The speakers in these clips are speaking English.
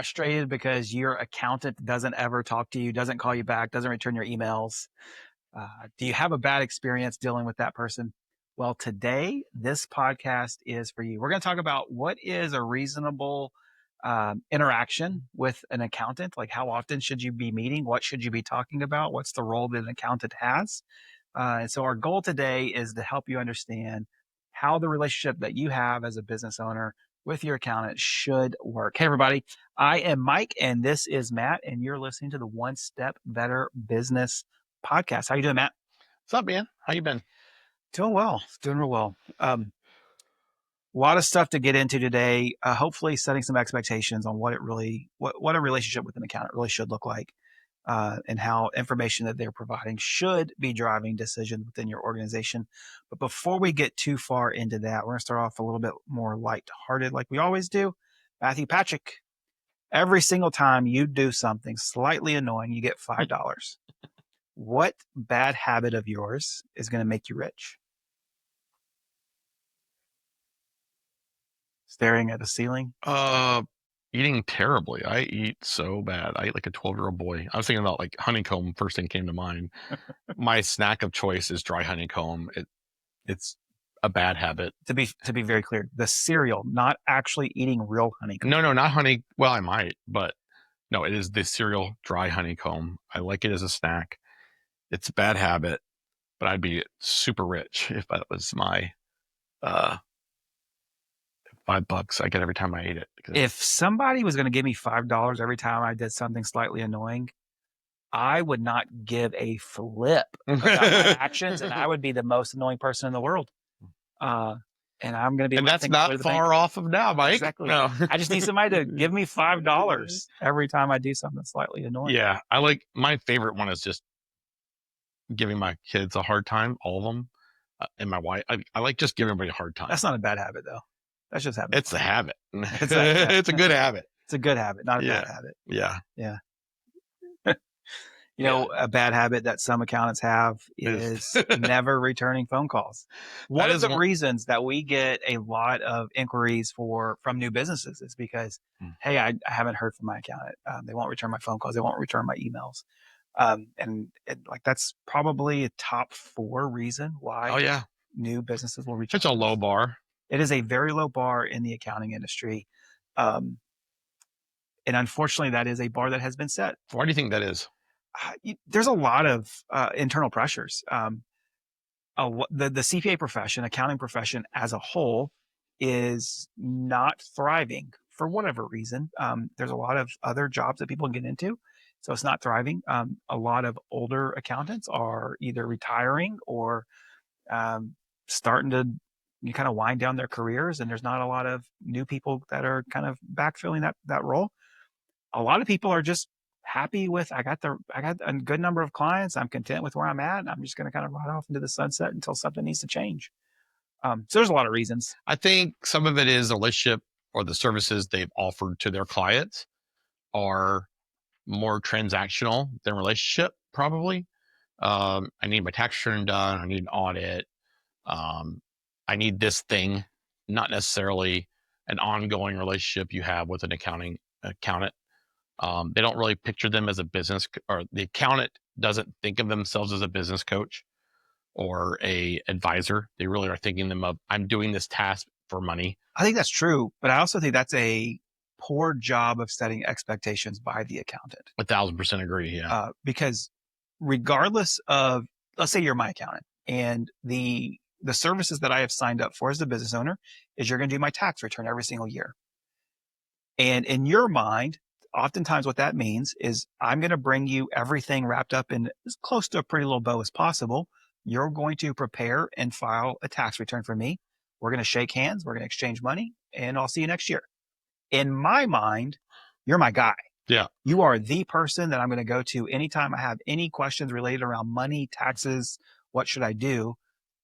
frustrated because your accountant doesn't ever talk to you, doesn't call you back, doesn't return your emails? Do you have a bad experience dealing with that person? Well, today, this podcast is for you. We're going to talk about what is a reasonable interaction with an accountant. Like, how often should you be meeting? What should you be talking about? What's the role that an accountant has? And so our goal today is to help you understand how the relationship that you have as a business owner with your accountant should work. Hey, everybody. I am Mike, and this is Matt, and you're listening to the One Step Better Business podcast. How you doing, Matt? What's up, man? How you been? Doing well. Doing real well. A lot of stuff to get into today. Hopefully setting some expectations on what a relationship with an accountant really should look like, and how information that they're providing should be driving decisions within your organization. But before we get too far into that, we're going to start off a little bit more lighthearted like we always do. Matthew Patrick, every single time you do something slightly annoying, you get $5. What bad habit of yours is going to make you rich? Staring at a ceiling? Eating terribly. I eat so bad. I eat like a 12-year-old boy. I was thinking about like honeycomb. First thing came to mind. My snack of choice is dry honeycomb. It's a bad habit. To be very clear, the cereal, not actually eating real honeycomb. No, not honey. Well, I might, but no, it is the cereal dry honeycomb. I like it as a snack. It's a bad habit, but I'd be super rich if that was my $5 I get every time I ate it. If somebody was going to give me $5 every time I did something slightly annoying, I would not give a flip about my actions, and I would be the most annoying person in the world. And I'm going to be. And that's not far off of now, Mike. Exactly. No. I just need somebody to give me $5 every time I do something slightly annoying. Yeah, I like, my favorite one is just giving my kids a hard time, all of them, and my wife. I like just giving everybody a hard time. That's not a bad habit, though. That's just habit. It's a habit. It's a good habit. It's a good habit, not a bad habit. Yeah. You know, a bad habit that some accountants have is never returning phone calls. One of the reasons that we get a lot of inquiries from new businesses is because, hey, I haven't heard from my accountant. They won't return my phone calls. They won't return my emails. And like, that's probably a top 4 reason why new businesses will return. Such a low bar. It is a very low bar in the accounting industry. And unfortunately, that is a bar that has been set. Why do you think that is? There's a lot of internal pressures. The CPA profession, accounting profession as a whole, is not thriving for whatever reason. There's a lot of other jobs that people get into, so it's not thriving. A lot of older accountants are either retiring or starting to kind of wind down their careers, and there's not a lot of new people that are kind of backfilling that role. A lot of people are just happy with, I got a good number of clients. I'm content with where I'm at. And I'm just going to kind of ride off into the sunset until something needs to change. So there's a lot of reasons. I think some of it is the relationship or the services they've offered to their clients are more transactional than relationship, probably. I need my tax return done. I need an audit. I need this thing, not necessarily an ongoing relationship you have with an accountant. They don't really picture them as a business, or the accountant doesn't think of themselves as a business coach or a advisor. They really are thinking them of, I'm doing this task for money. I think that's true, but I also think that's a poor job of setting expectations by the accountant. 1,000% agree. Yeah. Because regardless of, let's say you're my accountant, and the services that I have signed up for as a business owner is you're going to do my tax return every single year. And in your mind, oftentimes what that means is I'm going to bring you everything wrapped up in as close to a pretty little bow as possible. You're going to prepare and file a tax return for me. We're going to shake hands. We're going to exchange money, and I'll see you next year. In my mind, you're my guy. Yeah. You are the person that I'm going to go to anytime I have any questions related around money, taxes, what should I do?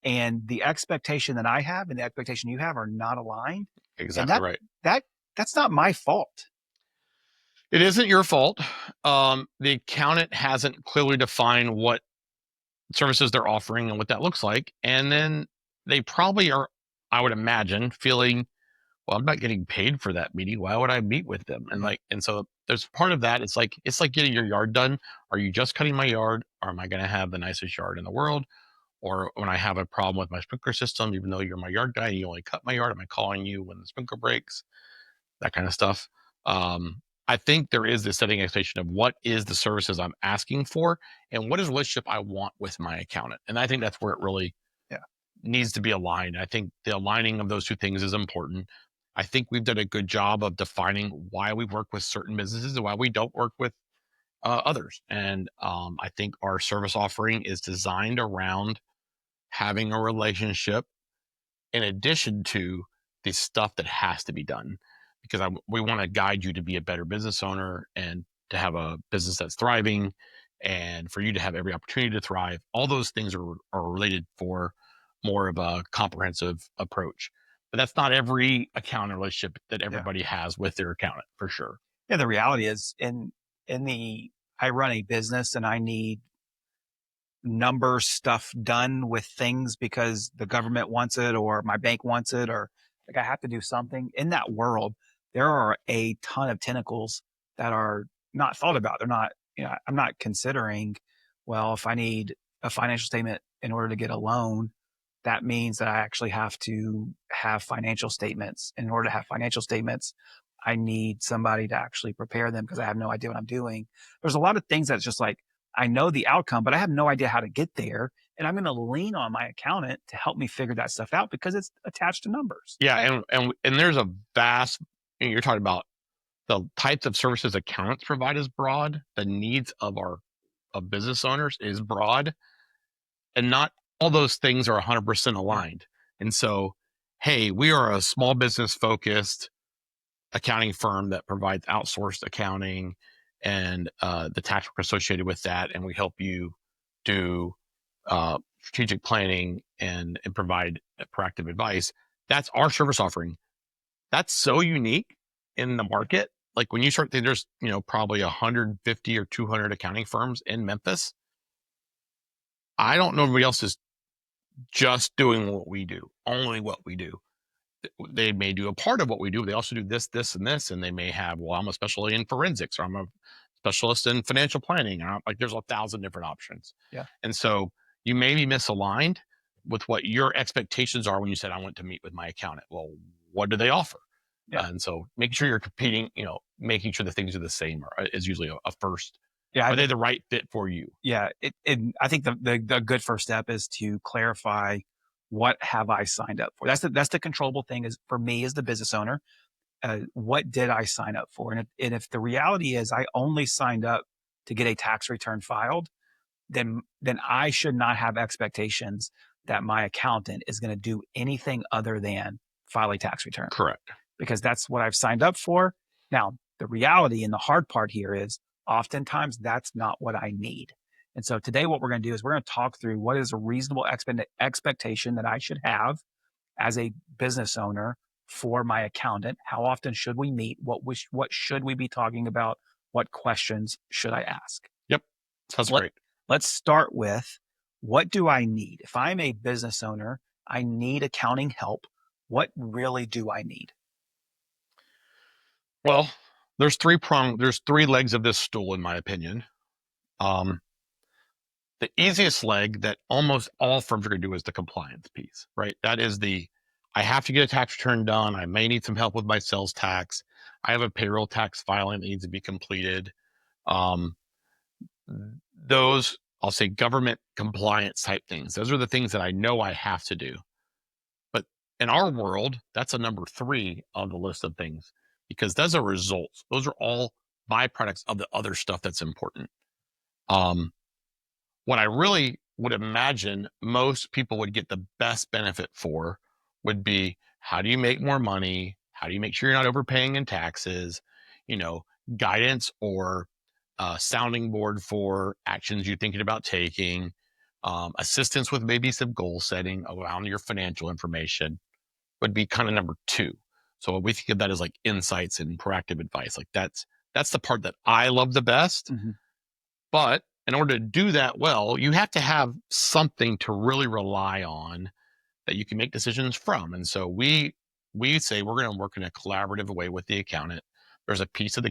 And the expectation that I have and the expectation you have are not aligned. Exactly right. That's not my fault. It isn't your fault. The accountant hasn't clearly defined what services they're offering and what that looks like. And then they probably are, I would imagine, feeling well, I'm not getting paid for that meeting. Why would I meet with them? And Yeah. and so there's part of that. It's like getting your yard done. Are you just cutting my yard, or am I going to have the nicest yard in the world? Or when I have a problem with my sprinkler system, even though you're my yard guy, you only cut my yard. Am I calling you when the sprinkler breaks? That kind of stuff. I think there is this setting expectation of what is the services I'm asking for and what is the relationship I want with my accountant. And I think that's where it really Yeah. needs to be aligned. I think the aligning of those two things is important. I think we've done a good job of defining why we work with certain businesses and why we don't work with others. And I think our service offering is designed around having a relationship in addition to the stuff that has to be done because we want to guide you to be a better business owner and to have a business that's thriving and for you to have every opportunity to thrive. All those things are related for more of a comprehensive approach, but that's not every accounting relationship that Yeah. everybody has with their accountant for sure. Yeah. The reality is in the, I run a business and I need number stuff done with things because the government wants it or my bank wants it or like I have to do something in that world. There are a ton of tentacles that are not thought about. They're not, I'm not considering, well, if I need a financial statement in order to get a loan, that means that I actually have to have financial statements. In order to have financial statements, I need somebody to actually prepare them because I have no idea what I'm doing. There's a lot of things that's just like, I know the outcome, but I have no idea how to get there. And I'm going to lean on my accountant to help me figure that stuff out because it's attached to numbers. Yeah, and there's a vast. You're talking about the types of services accountants provide is broad. The needs of our of business owners is broad, and not all those things are 100% Yeah. aligned. And so, hey, we are a small business focused accounting firm that provides outsourced accounting and the tax work associated with that, and we help you do strategic planning and provide proactive advice. That's our service offering. That's so unique in the market. Like when you start thinking, there's probably 150 or 200 accounting firms in Memphis. I don't know anybody else is just doing what we do, only what we do. They may do a part of what we do. They also do this, this, and this, and they may have, well, I'm a specialist in forensics, or I'm a specialist in financial planning. Like there's 1,000 different options, Yeah. and so you may be misaligned with what your expectations are when you said I want to meet with my accountant. Well, what do they offer? Yeah. And so making sure you're competing, making sure the things are the same is usually a first. Yeah. I Are they think, the right fit for you? yeah. I think the good first step is to clarify what have I signed up for? That's the controllable thing is for me as the business owner. What did I sign up for? And if the reality is I only signed up to get a tax return filed, then I should not have expectations that my accountant is going to do anything other than file a tax return Correct. because that's what I've signed up for. Now, the reality and the hard part here is oftentimes that's not what I need. And so today, what we're going to do is we're going to talk through what is a reasonable expectation that I should have as a business owner for my accountant. How often should we meet? What should we be talking about? What questions should I ask? Yep. Sounds Let, great. let's start with what do I need? If I'm a business owner, I need accounting help. What really do I need? Well, there's three legs of this stool, in my opinion. Um, the easiest leg that almost all firms are going to do is the compliance piece, right? That is I have to get a tax return done. I may need some help with my sales tax. I have a payroll tax filing that needs to be completed. Um, those, I'll say government compliance type things. Those are the things that I know I have to do. But in our world, that's a number three on the list of things because those are results. Those are all byproducts of the other stuff that's important. Um, what I really would imagine most people would get the best benefit for would be how do you make more money? How do you make sure you're not overpaying in taxes? You know, guidance or sounding board for actions you're thinking about taking, assistance with maybe some goal setting around your financial information would be kind of number two. So we think of that as like insights and proactive advice. Like that's the part that I love the best. Mm-hmm. But in order to do that well, you have to have something to really rely on that you can make decisions from. And so we we say we're going to work in a collaborative way with the accountant. There's a piece of the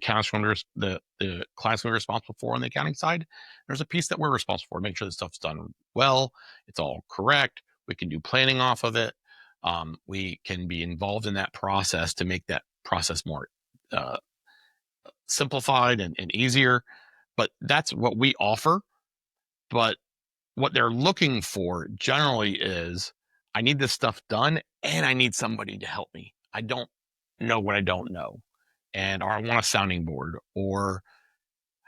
the client's going to be responsible for on the accounting side. There's a piece that we're responsible for, make sure the stuff's done well, it's all correct. We can do planning off of it. We can be involved in that process to make that process more uh, simplified and easier. But that's what we offer. But what they're looking for generally is, I need this stuff done and I need somebody to help me. I don't know what I don't know. And or I want a sounding board, or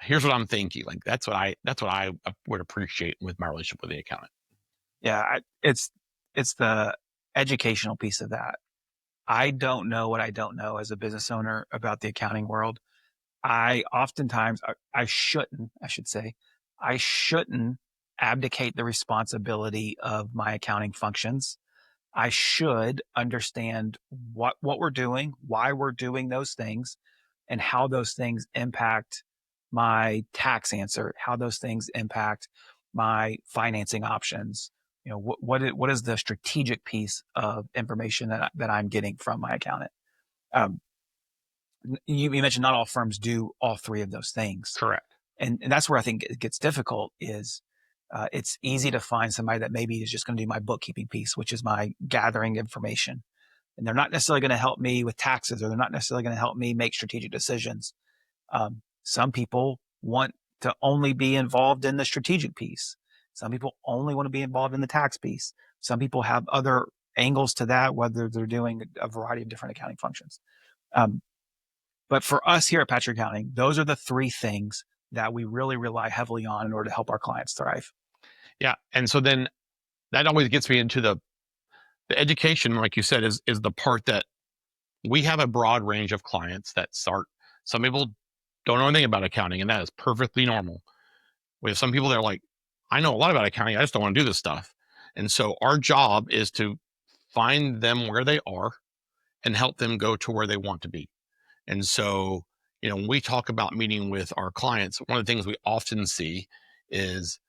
here's what I'm thinking. Like that's what I would appreciate with my relationship with the accountant. Yeah, it's the educational piece of that. I don't know what I don't know as a business owner about the accounting world. I oftentimes, I shouldn't, I should say, I shouldn't abdicate the responsibility of my accounting functions. I should understand what we're doing, why we're doing those things, and how those things impact my tax answer, how those things impact my financing options. You know, what is the strategic piece of information that I'm getting from my accountant? Um, you mentioned not all firms do all three of those things, Correct. and that's where I think it gets difficult. Is it's easy to find somebody that maybe is just going to do my bookkeeping piece, which is my gathering information, and they're not necessarily going to help me with taxes, or they're not necessarily going to help me make strategic decisions. Some people want to only be involved in the strategic piece. Some people only want to be involved in the tax piece. Some people have other angles to that, whether they're doing a variety of different accounting functions. Um, but for us here at Patrick Accounting, those are the three things that we really rely heavily on in order to help our clients thrive. Yeah. And so then that always gets me into the education, like you said, is the part that we have a broad range of clients that start. Some people don't know anything about accounting, and that is perfectly normal. We have some people that are like, I know a lot about accounting, I just don't want to do this stuff. And so our job is to find them where they are and help them go to where they want to be. And so, when we talk about meeting with our clients, one of the things we often see is,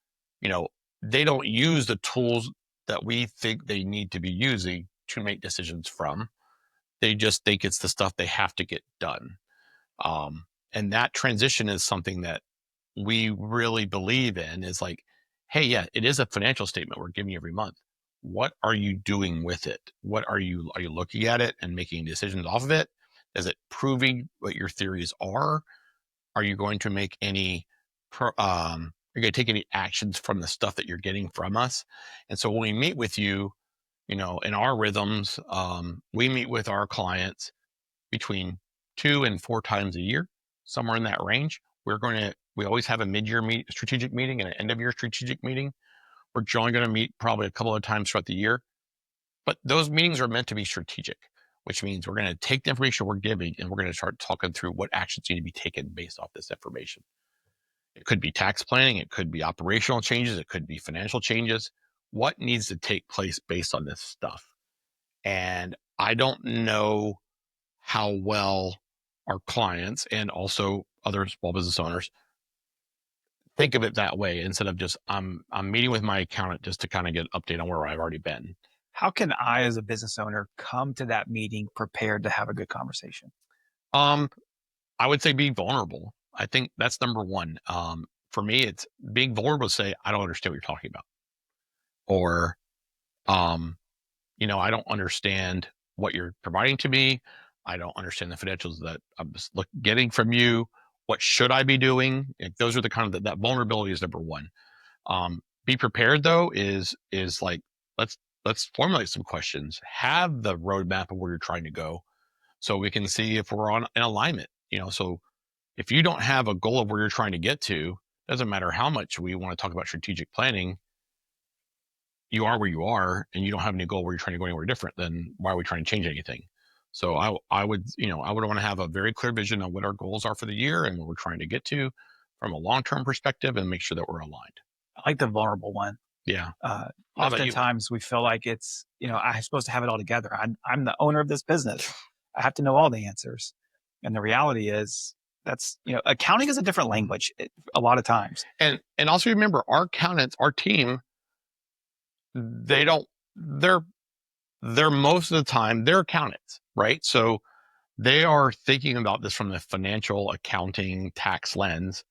you know, they don't use the tools that we think they need to be using to make decisions from. They just think it's the stuff they have to get done. And that transition is something that we really believe in, is like, hey, yeah, it is a financial statement we're giving you every month. What are you doing with it? Are you looking at it and making decisions off of it? Is it proving what your theories are? Are you going to make any are you going to take any actions from the stuff that you're getting from us? And so when we meet with you, in our rhythms, we meet with our clients between 2 and 4 times a year, somewhere in that range. We always have a mid-year strategic meeting and an end of year strategic meeting. We're generally going to meet probably a couple of times throughout the year, but those meetings are meant to be strategic, which means we're going to take the information we're giving and we're going to start talking through what actions need to be taken based off this information. It could be tax planning, it could be operational changes, it could be financial changes. What needs to take place based on this stuff? And I don't know how well our clients and also other small business owners think of it that way, instead of just I'm meeting with my accountant just to kind of get an update on where I've already been. How can I, as a business owner, come to that meeting prepared to have a good conversation? Um, I would say be vulnerable. I think that's number one. For me, it's being vulnerable to say, I don't understand what you're talking about. Or, um, I don't understand what you're providing to me. I don't understand the financials that I'm just getting from you. What should I be doing? Those are the kind of that vulnerability is number one. Be prepared though is like, let's formulate some questions. Have the roadmap of where you're trying to go, so we can see if we're on in alignment. So if you don't have a goal of where you're trying to get to, doesn't matter how much we want to talk about strategic planning. You are where you are, and you don't have any goal where you're trying to go anywhere different. Then why are we trying to change anything? So I would want to have a very clear vision of what our goals are for the year and what we're trying to get to from a long term perspective, and make sure that we're aligned. I like the vulnerable one. Yeah. Uh, How about you? Oftentimes we feel like it's, I'm supposed to have it all together. I'm the owner of this business. I have to know all the answers. And the reality is that's, accounting is a different language a lot of times. And also remember, our accountants, our team, they don't they're they're most of the time, they're accountants, right? So they are thinking about this from the financial accounting tax lens.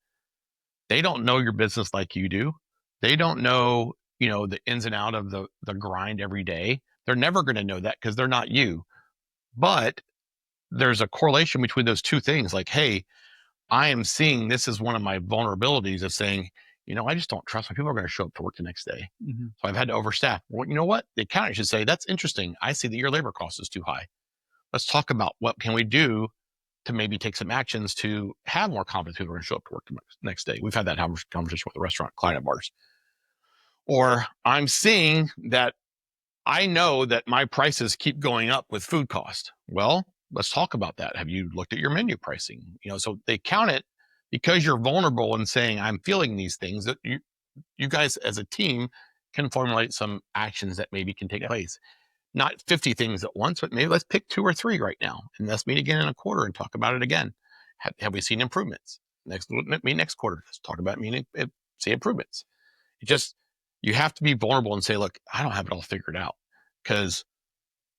They don't know your business like you do. They don't know, the ins and out of the grind every day. They're never going to know that because they're not you. But there's a correlation between those two things. Like, hey, I am seeing this is one of my vulnerabilities of saying, I just don't trust my people are going to show up to work the next day. Mhm. So I've had to overstaff. Well, you know what? The accountant should say, that's interesting. I see that your labor cost is too high. Let's talk about what can we do to maybe take some actions to have more confidence people are going to show up to work the next day. We've had that conversation with a restaurant client of ours. Or I'm seeing that I know that my prices keep going up with food cost. Well, let's talk about that. Have you looked at your menu pricing? So they count it because you're vulnerable and saying, I'm feeling these things, that you guys as a team can formulate some actions that maybe can take Yeah. place. Not 50 things at once, but maybe let's pick 2 or 3 right now. And let's meet again in a quarter and talk about it again. Have we seen improvements? Meet next quarter. Let's talk about see improvements. Just, you have to be vulnerable and say, look, I don't have it all figured out. Because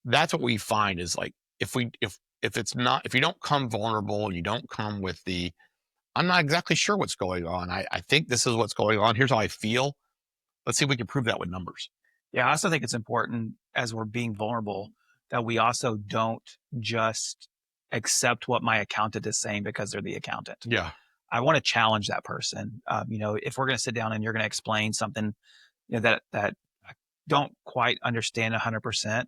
that's what we find is like, if you don't come vulnerable and you don't come with I'm not exactly sure what's going on. I think this is what's going on. Here's how I feel. Let's see if we can prove that with numbers. Yeah, I also think it's important as we're being vulnerable that we also don't just accept what my accountant is saying because they're the accountant. Yeah. I want to challenge that person. If we're going to sit down and you're going to explain something, that I don't quite understand 100%,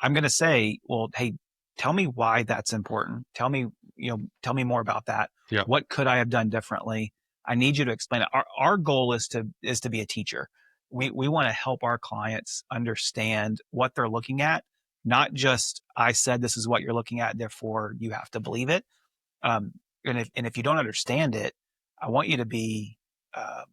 I'm going to say, well, hey, tell me why that's important. Tell me more about that. Yeah. What could I have done differently? I need you to explain it. Our goal is to be a teacher. We want to help our clients understand what they're looking at, not just I said this is what you're looking at, therefore you have to believe it. Um, and if you don't understand it, I want you to be um,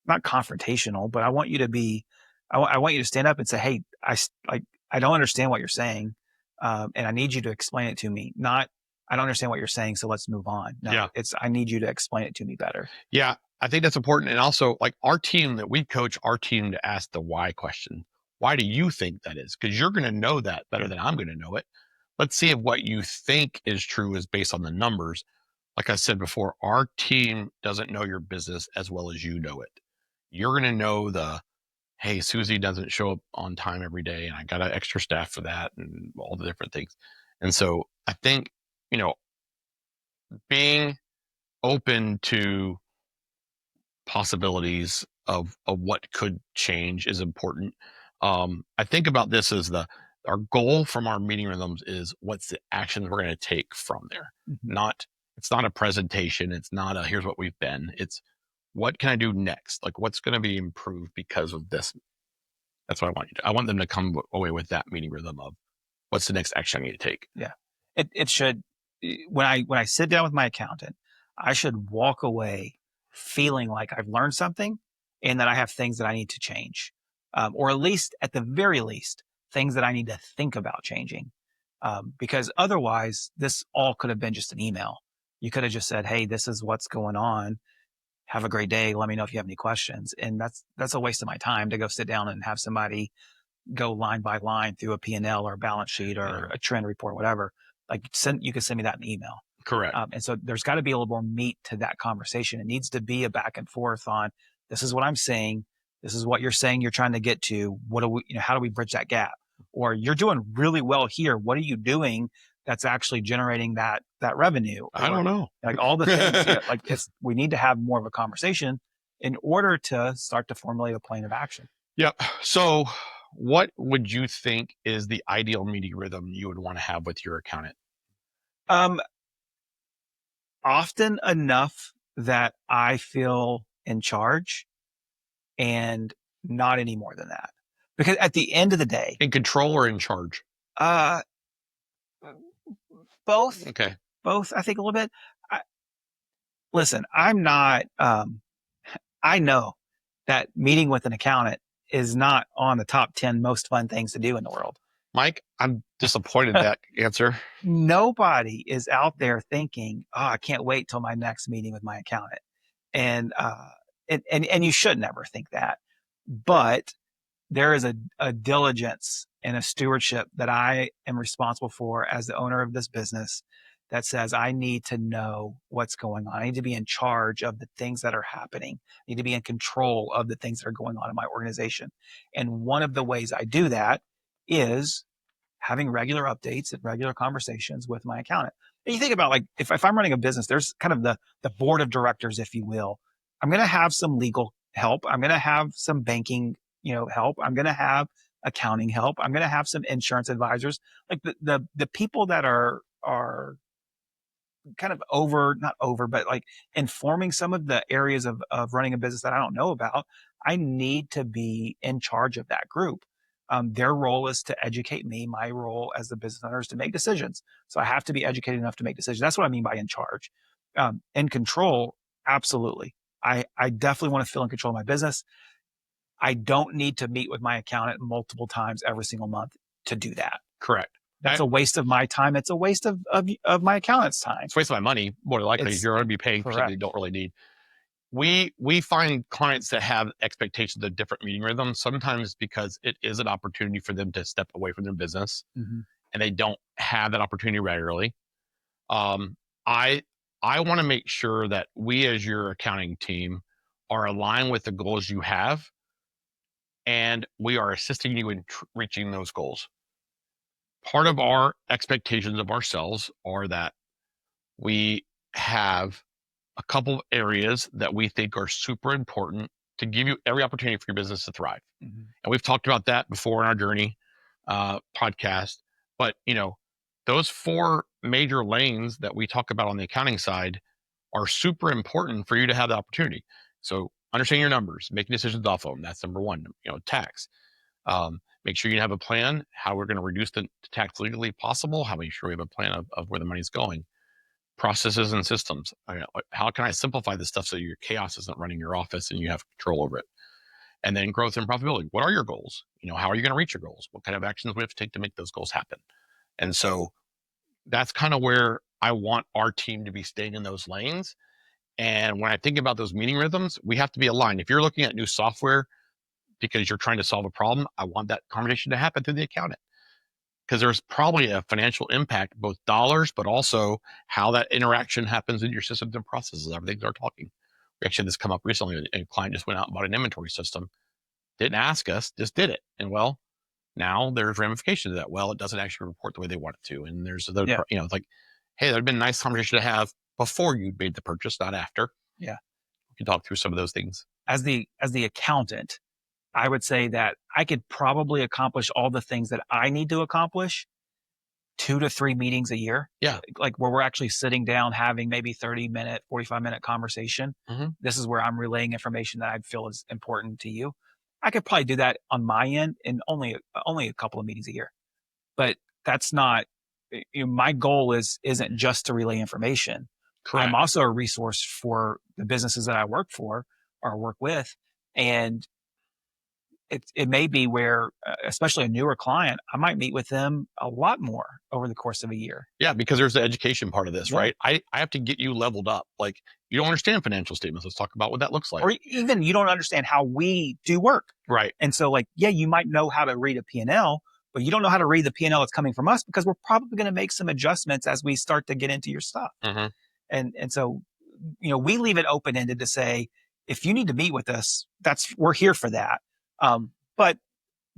not confrontational, but I want you to be, I want you to stand up and say, hey, I don't understand what you're saying. And I need you to explain it to me. Not, I don't understand what you're saying, so let's move on. No, Yeah. I need you to explain it to me better. Yeah. I think that's important. And also, like, our team that we coach our team to ask the why question. Why do you think that is? Because you're going to know that better than I'm going to know it. Let's see if what you think is true is based on the numbers. Like I said before, our team doesn't know your business as well as you know it. You're going to know hey, Susie doesn't show up on time every day, and I got an extra staff for that, and all the different things. And so I think, being open to possibilities of what could change is important. I think about this as our goal from our meeting rhythms is what's the actions we're going to take from there. Mhm. Not It's not a presentation. It's not a here's what we've been. It's what can I do next? Like, what's going to be improved because of this? That's what I want you to. I want them to come away with that meeting rhythm of what's the next action I need to take. Yeah. It should, when I sit down with my accountant, I should walk away feeling like I've learned something and that I have things that I need to change. Or at least at the very least, things that I need to think about changing. Because otherwise this all could have been just an email. You could have just said, hey, this is what's going on. Have a great day. Let me know if you have any questions. And that's a waste of my time to go sit down and have somebody go line by line through a P&L or a balance sheet or a trend report, whatever. Like, you can send me that in email. Correct. And so there's got to be a little more meat to that conversation. It needs to be a back and forth on, this is what I'm saying. This is what you're saying you're trying to get to. What do we, how do we bridge that gap? Or you're doing really well here. What are you doing that's actually generating that revenue? I Or don't know. like all the things, like we need to have more of a conversation in order to start to formulate a plan of action. Yep. So, what would you think is the ideal meeting rhythm you would want to have with your accountant? Um, Often enough that I feel in charge and not any more than that. Because at the end of the day, In control or in charge? uh, both, Okay. both, I think a little bit. I, Listen, I'm not, I know that meeting with an accountant is not on the top 10 most fun things to do in the world. Mike, I'm disappointed that answer. Nobody is out there thinking, oh, I can't wait till my next meeting with my accountant. And, and you should never think that. But there is a diligence and a stewardship that I am responsible for as the owner of this business that says I need to know what's going on. I need to be in charge of the things that are happening. I need to be in control of the things that are going on in my organization. And one of the ways I do that is having regular updates and regular conversations with my accountant. And you think about, like, if I'm running a business, there's kind of the board of directors, if you will. I'm going to have some legal help. I'm going to have some banking, help. I'm going to have accounting help. I'm going to have some insurance advisors, like the people that are kind of not over, but like informing some of the areas of running a business that I don't know about. I need to be in charge of that group. Their role is to educate me. My role as the business owner is to make decisions. So I have to be educated enough to make decisions. That's what I mean by in charge. In control, absolutely. I definitely want to feel in control of my business. I don't need to meet with my accountant multiple times every single month to do that. Correct. That's a waste of my time. It's a waste of my accountant's time. It's a waste of my money, more than likely. You're going to be paying for something you don't really need. We find clients that have expectations of different meeting rhythms, sometimes because it is an opportunity for them to step away from their business, and they don't have that opportunity regularly. I want to make sure that we, as your accounting team, are aligned with the goals you have, and we are assisting you in reaching those goals. Part of our expectations of ourselves are that we have a couple of areas that we think are super important to give you every opportunity for your business to thrive. And we've talked about that before in our journey podcast. But, those 4 major lanes that we talk about on the accounting side are super important for you to have the opportunity. So understanding your numbers, making decisions off of them. That's number 1. Tax. Make sure you have a plan, how we're going to reduce the tax legally possible, how we make sure we have a plan of where the money's going. Processes and systems. How can I simplify this stuff so your chaos isn't running your office and you have control over it? And then growth and profitability. What are your goals? How are you going to reach your goals? What kind of actions we have to take to make those goals happen? And so that's kind of where I want our team to be staying in those lanes. And when I think about those meeting rhythms, we have to be aligned. If you're looking at new software because you're trying to solve a problem, I want that conversation to happen through the accountant, because there's probably a financial impact, both dollars, but also how that interaction happens in your systems and processes. Everything's are talking. We actually had this come up recently. A client just went out and bought an inventory system, didn't ask us, just did it. And well, now there's ramifications of that. Well, it doesn't actually report the way they want it to. And there's it's like, hey, that'd been a nice conversation to have before you made the purchase, not after. Yeah. We can talk through some of those things. As the accountant, I would say that I could probably accomplish all the things that I need to accomplish 2 to 3 meetings a year. Yeah. Like where we're actually sitting down, having maybe 30-minute, 45-minute conversation. This is where I'm relaying information that I feel is important to you. I could probably do that on my end in only a couple of meetings a year. But that's not, my goal isn't just to relay information. Correct. I'm also a resource for the businesses that I work for or work with. And it may be where, especially a newer client, I might meet with them a lot more over the course of a year. Yeah, because there's the education part of this, right? I have to get you leveled up. Like, you don't understand financial statements. Let's talk about what that looks like. Or even you don't understand how we do work. Right. And so, like, yeah, you might know how to read a P&L, but you don't know how to read the P&L that's coming from us, because we're probably going to make some adjustments as we start to get into your stuff. And so, we leave it open-ended to say, if you need to meet with us, we're here for that. But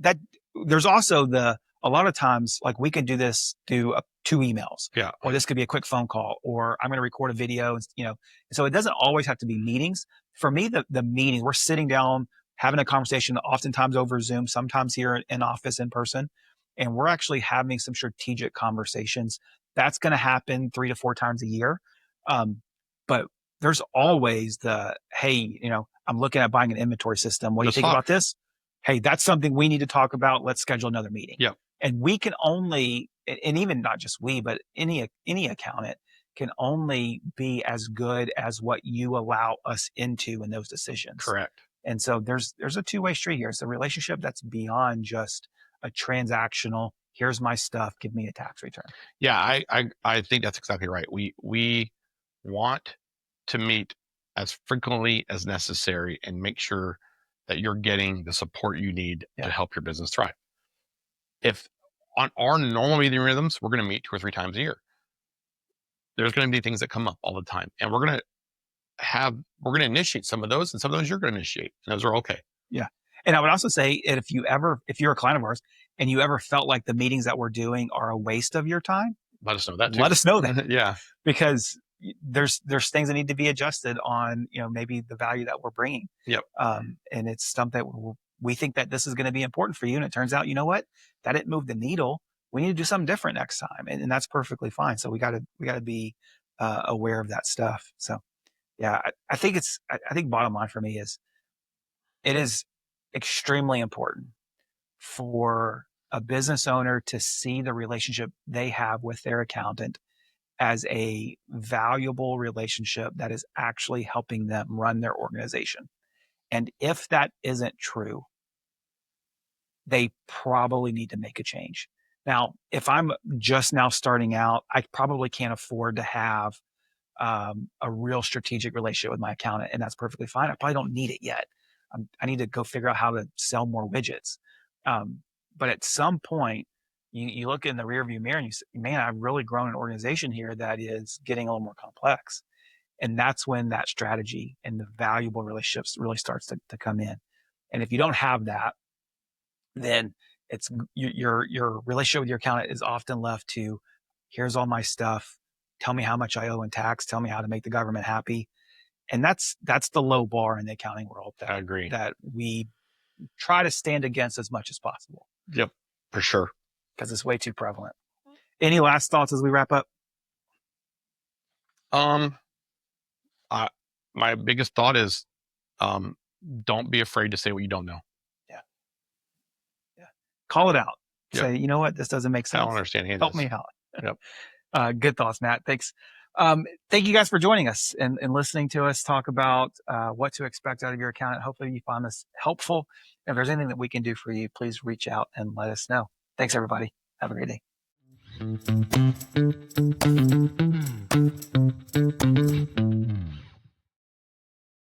that there's also a lot of times, like, we can do this through 2 emails, or this could be a quick phone call, or I'm going to record a video, and so it doesn't always have to be meetings. For me, the meetings, we're sitting down, having a conversation, oftentimes over Zoom, sometimes here in office in person, and we're actually having some strategic conversations. That's going to happen 3 to 4 times a year. But there's always hey, I'm looking at buying an inventory system. What do you think about this? Hey, that's something we need to talk about. Let's schedule another meeting. Yeah. And we can only, and even not just we, but any accountant can only be as good as what you allow us into in those decisions. Correct. And so there's a 2-way street here. It's a relationship that's beyond just a transactional, here's my stuff, give me a tax return. Yeah, I think that's exactly right. We want to meet as frequently as necessary and make sure that you're getting the support you need Yeah. to help your business thrive. If on our normal meeting rhythms, we're going to meet 2 or 3 times a year. There's going to be things that come up all the time, and we're going to initiate some of those, and some of those you're going to initiate, and those are okay. Yeah. And I would also say, if you're a client of ours and you ever felt like the meetings that we're doing are a waste of your time, Let us know that too. let us know that. Yeah. Because there's things that need to be adjusted on, maybe the value that we're bringing. Yep. And it's something that we think that this is going to be important for you. And it turns out, you know what, that didn't move the needle. We need to do something different next time. And that's perfectly fine. So we gotta be aware of that stuff. So yeah, I think I think bottom line for me is, it is extremely important for a business owner to see the relationship they have with their accountant as a valuable relationship that is actually helping them run their organization. And if that isn't true, they probably need to make a change. Now, if I'm just now starting out, I probably can't afford to have a real strategic relationship with my accountant, and that's perfectly fine. I probably don't need it yet. I need to go figure out how to sell more widgets. Um, but at some point, you look in the rearview mirror and you say, "Man, I've really grown an organization here that is getting a little more complex." And that's when that strategy and the valuable relationships really starts to come in. And if you don't have that, then it's your relationship with your accountant is often left to, here's all my stuff, tell me how much I owe in tax, tell me how to make the government happy. And that's the low bar in the accounting world I agree. that we try to stand against as much as possible. Yep, for sure. Because it's way too prevalent. Any last thoughts as we wrap up? My biggest thought is, don't be afraid to say what you don't know. Yeah. Yeah. Call it out. Yep. Say, you know what, this doesn't make sense. I don't understand. Help me out. Yep. Good thoughts, Matt. Thanks. Thank you guys for joining us and listening to us talk about what to expect out of your accountant. Hopefully you find this helpful. If there's anything that we can do for you, please reach out and let us know. Thanks, everybody. Have a great day.